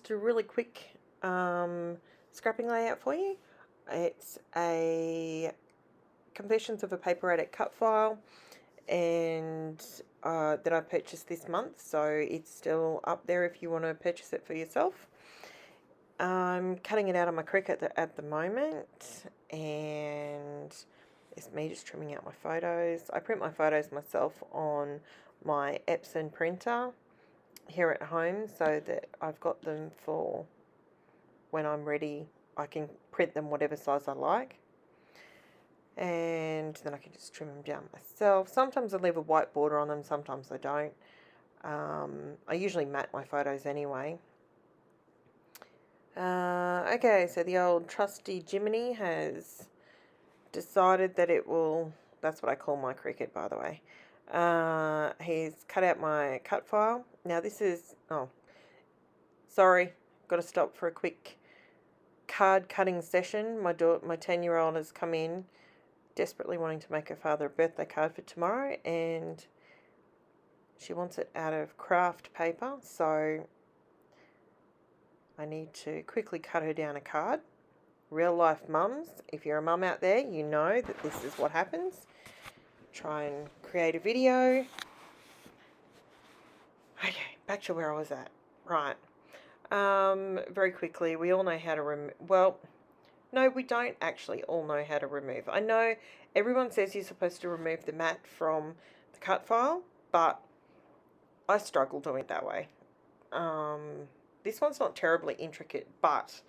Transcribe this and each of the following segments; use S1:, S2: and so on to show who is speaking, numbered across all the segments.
S1: do a really quick scrapping layout for you. It's a Confessions of a Paper Addict cut file, and that I purchased this month, so it's still up there if you want to purchase it for yourself. I'm cutting it out on my Cricut at the moment, and it's me just trimming out my photos. I print my photos myself on my Epson printer here at home, so that I've got them for when I'm ready. I can print them whatever size I like, and then I can just trim them down myself. Sometimes I leave a white border on them, sometimes I don't. I usually mat my photos anyway. Okay, so the old trusty Jiminy has decided that it will, that's what I call my Cricut, by the way. He's cut out my cut file. Now this is, sorry, got to stop for a quick card cutting session. My 10-year-old has come in desperately wanting to make her father a birthday card for tomorrow, and she wants it out of craft paper, so I need to quickly cut her down a card. Real life mums, if you're a mum out there, you know that this is what happens. Try and create a video. Okay, back to where I was at. Right. Very quickly, we all know how to remove, well, no, we don't actually all know how to remove. I know everyone says you're supposed to remove the mat from the cut file, but I struggle doing it that way. This one's not terribly intricate, but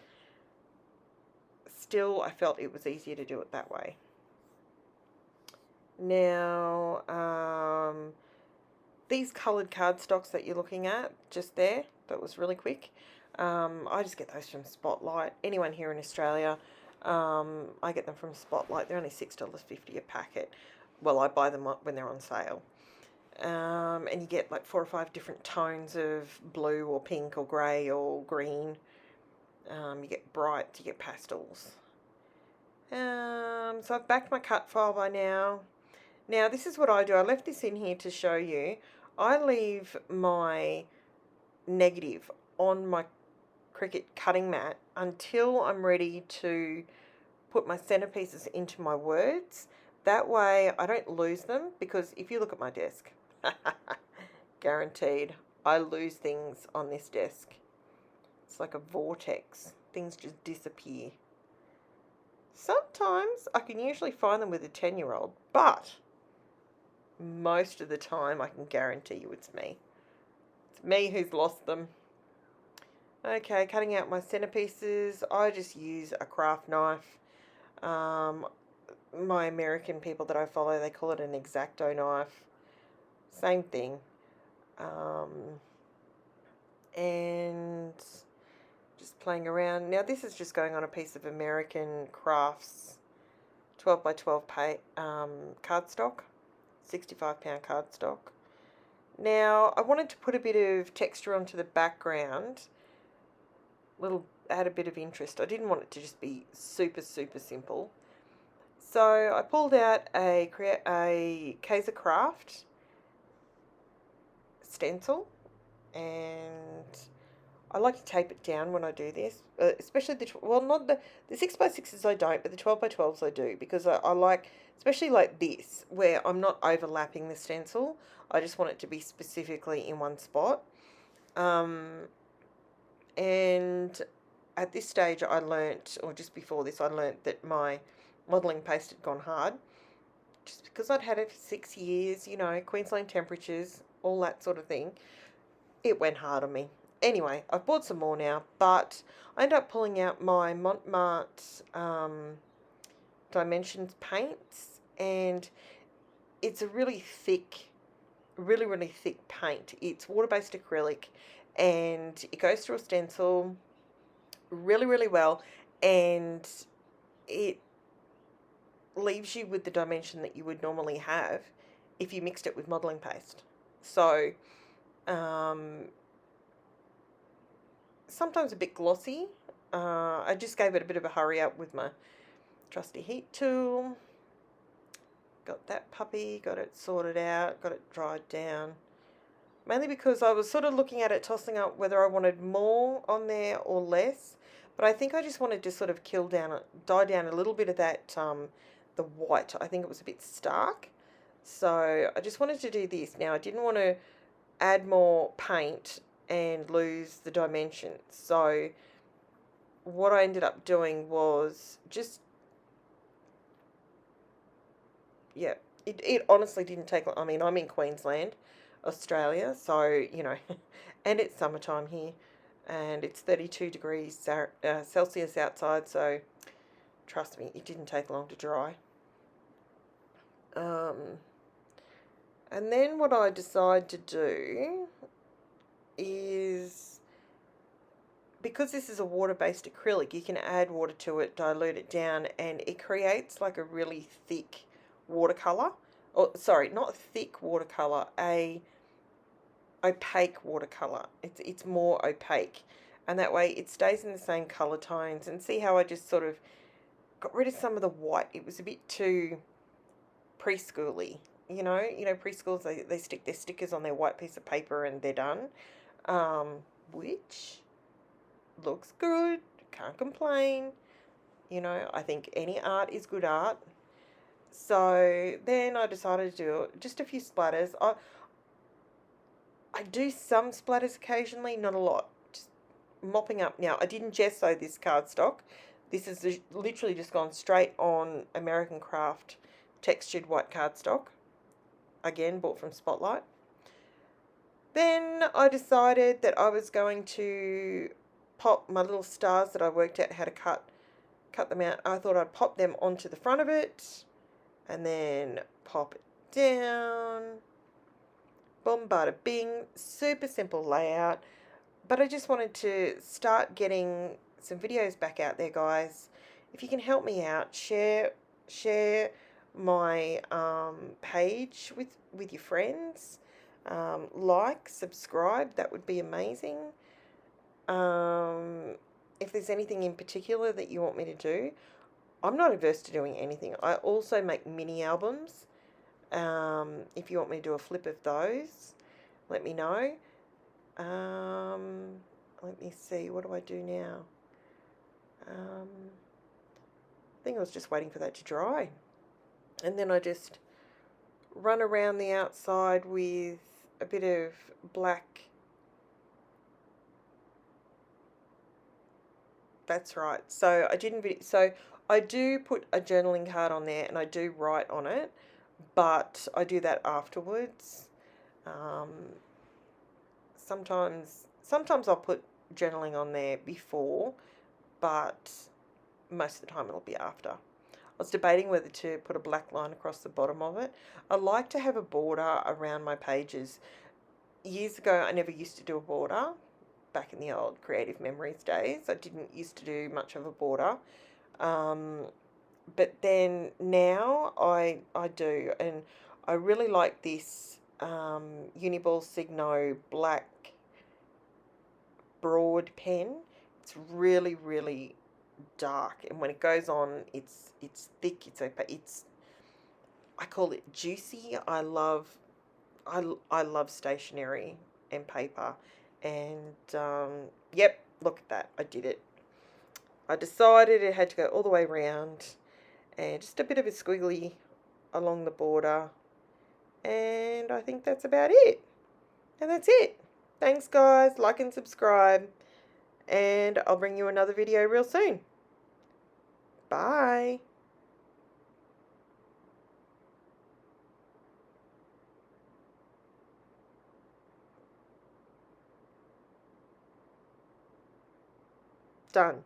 S1: still I felt it was easier to do it that way. Now, these coloured cardstocks that you're looking at just there, that was really quick. I just get those from Spotlight. Anyone here in Australia, I get them from Spotlight. They're only $6.50 a packet. Well, I buy them when they're on sale. And you get like 4 or 5 different tones of blue or pink or grey or green. You get brights, you get pastels. So I've backed my cut file by now. Now this is what I do. I left this in here to show you. I leave my negative on my Cricut cutting mat until I'm ready to put my centerpieces into my words. That way I don't lose them, because if you look at my desk, guaranteed I lose things on this desk. It's like a vortex. Things just disappear. Sometimes I can usually find them with a 10-year-old, but most of the time I can guarantee you it's me. It's me who's lost them. Okay, cutting out my centerpieces. I just use a craft knife. My American people that I follow, they call it an X-Acto knife. Same thing. And just playing around. Now this is just going on a piece of American Crafts 12 by 12 cardstock, 65-pound cardstock. Now I wanted to put a bit of texture onto the background, add a bit of interest. I didn't want it to just be super simple. So I pulled out a Kaiser Craft stencil, and I like to tape it down when I do this, especially not the 6x6s I don't, but the 12x12s I do, because I like, especially like this, where I'm not overlapping the stencil. I just want it to be specifically in one spot. And at this stage I learnt, or just before this, I learnt that my modelling paste had gone hard, just because I'd had it for 6 years, you know, Queensland temperatures, all that sort of thing. It went hard on me. Anyway, I've bought some more now, but I ended up pulling out my Montmartre Dimensions paints, and it's a really thick, really thick paint. It's water-based acrylic, and it goes through a stencil really well, and it leaves you with the dimension that you would normally have if you mixed it with modelling paste. So sometimes a bit glossy. I just gave it a bit of a hurry up with my trusty heat tool. Got that puppy, got it sorted out, got it dried down. mainly because I was sort of looking at it, tossing up whether I wanted more on there or less. But I think I just wanted to sort of die down a little bit of that, the white. I think it was a bit stark. So I just wanted to do this. Now, I didn't want to add more paint and lose the dimensions. So what I ended up doing was just, yeah, it honestly didn't take, I mean, I'm in Queensland, Australia, so, you know, and it's summertime here, and it's 32 degrees Celsius outside, so trust me, it didn't take long to dry. And then what I decide to do is, because this is a water-based acrylic, you can add water to it, dilute it down, and it creates like a really thick watercolor. Or sorry, not thick watercolor, a opaque watercolor. It's more opaque, and that way it stays in the same color tones. And see how I just sort of got rid of some of the white. It was a bit too preschooly. Preschools, they stick their stickers on their white piece of paper and they're done. Which looks good, can't complain. I think any art is good art. So then I decided to do just a few splatters. I do some splatters occasionally, not a lot. Just mopping up. Now, I didn't gesso this cardstock. This is literally just gone straight on American Craft textured white cardstock. Again, bought from Spotlight. Then I decided that I was going to pop my little stars that I worked out how to cut them out. I thought I'd pop them onto the front of it and then pop it down. Boom, bada bing. Super simple layout. But I just wanted to start getting some videos back out there, guys. If you can help me out, share my page with your friends. Like, subscribe, that would be amazing. If there's anything in particular that you want me to do, I'm not averse to doing anything. I also make mini albums. If you want me to do a flip of those, let me know. Let me see, what do I do now? I think I was just waiting for that to dry. And then I just run around the outside with a bit of black. That's right. So I do put a journaling card on there and I do write on it, but I do that afterwards. Sometimes I'll put journaling on there before, but most of the time it'll be after. I was debating whether to put a black line across the bottom of it. I like to have a border around my pages. Years ago, I never used to do a border. Back in the old Creative Memories days, I didn't used to do much of a border. But then now I do, and I really like this Uniball Signo black broad pen. It's really, really dark, and when it goes on, it's thick. I call it juicy. I love stationery and paper, and yep, look at that. I did it. I decided it had to go all the way around, and just a bit of a squiggly along the border, and I think that's about it. And that's it. Thanks, guys. Like and subscribe, and I'll bring you another video real soon. Bye. Done.